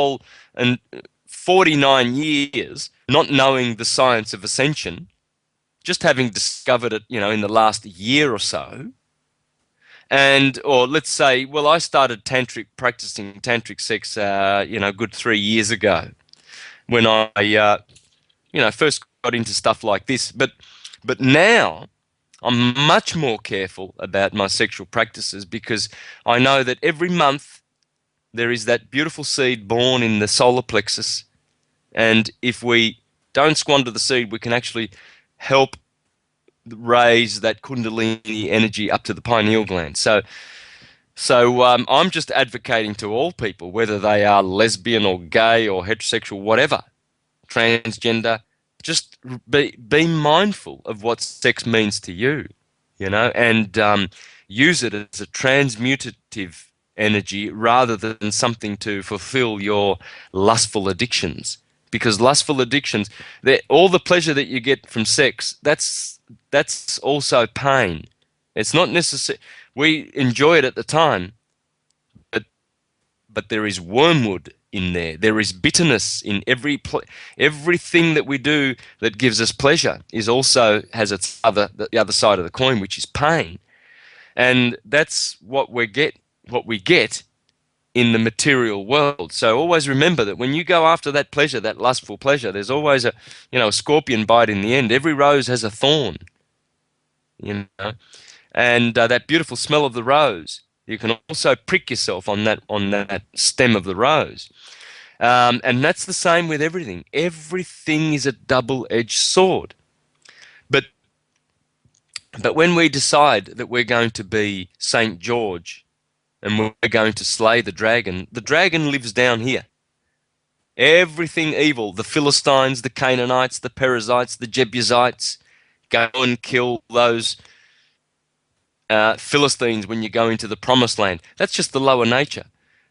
whole and 49 years not knowing the science of ascension, just having discovered it, in the last year or so. And, or let's say, well, I started practicing tantric sex, good 3 years ago when I, first got into stuff like this. But now I'm much more careful about my sexual practices because I know that every month there is that beautiful seed born in the solar plexus. And if we don't squander the seed, we can actually help raise that kundalini energy up to the pineal gland. So I'm just advocating to all people, whether they are lesbian or gay or heterosexual, whatever, transgender, just be mindful of what sex means to you, and use it as a transmutative energy rather than something to fulfill your lustful addictions. Because lustful addictions, all the pleasure that you get from sex, that's also pain. It's not necessary. We enjoy it at the time, but there is wormwood in there. There is bitterness in everything that we do that gives us pleasure has the other side of the coin, which is pain. And that's what we get in the material world. So always remember that when you go after that pleasure, that lustful pleasure, there's always a scorpion bite in the end. Every rose has a thorn, and that beautiful smell of the rose, you can also prick yourself on that stem of the rose. And that's the same with everything. Everything is a double-edged sword. But when we decide that we're going to be Saint George and we're going to slay the dragon lives down here. Everything evil, the Philistines, the Canaanites, the Perizzites, the Jebusites, go and kill those Philistines when you go into the promised land. That's just the lower nature.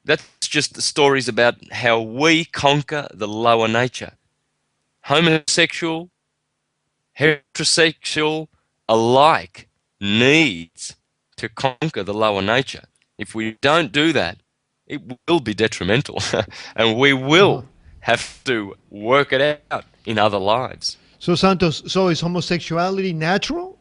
That's just the stories about how we conquer the lower nature. Homosexual, heterosexual alike needs to conquer the lower nature. If we don't do that, it will be detrimental and we will have to work it out in other lives. So Santos, is homosexuality natural?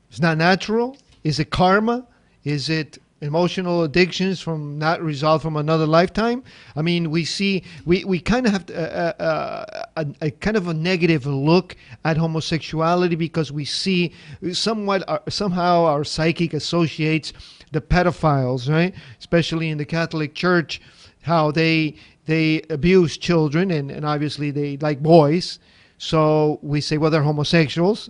It's not natural? Is it karma? Is it emotional addictions from not resolved from another lifetime? I mean, we kind of have a kind of a negative look at homosexuality because we see somehow our psychic associates the pedophiles, right? Especially in the Catholic Church, how they abuse children and obviously they like boys. So we say, well, they're homosexuals.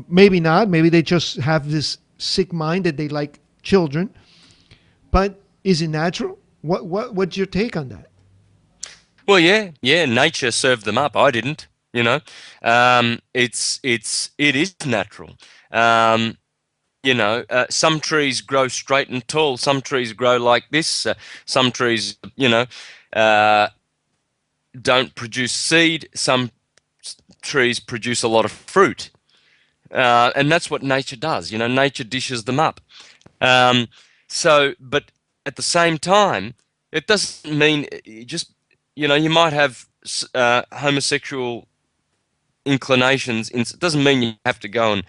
Maybe not. Maybe they just have this sick mind that they like children. But is it natural? What's your take on that? Well, yeah, nature served them up. I didn't, it is natural. Some trees grow straight and tall. Some trees grow like this. Some trees, don't produce seed. Some trees produce a lot of fruit. And that's what nature does. Nature dishes them up. But at the same time, it doesn't mean you might have homosexual inclinations. It doesn't mean you have to go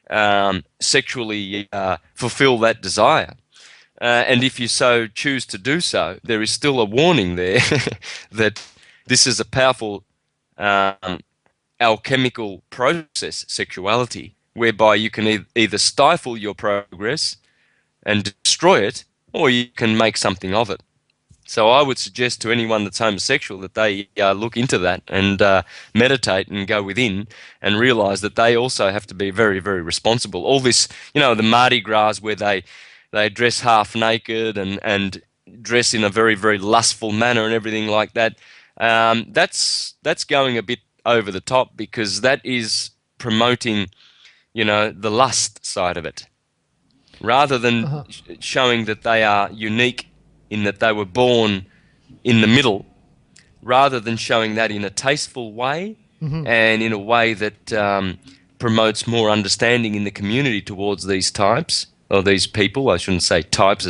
and sexually fulfill that desire. And if you so choose to do so, there is still a warning there that this is a powerful alchemical process, sexuality, whereby you can either stifle your progress and destroy it, or you can make something of it. So I would suggest to anyone that's homosexual that they look into that and meditate and go within and realize that they also have to be very, very responsible. All this, the Mardi Gras where they dress half naked and dress in a very, very lustful manner and everything like that, that's going a bit over the top because that is promoting, the lust side of it, rather than showing that they are unique in that they were born in the middle, rather than showing that in a tasteful way and in a way that promotes more understanding in the community towards these types, or these people. I shouldn't say types as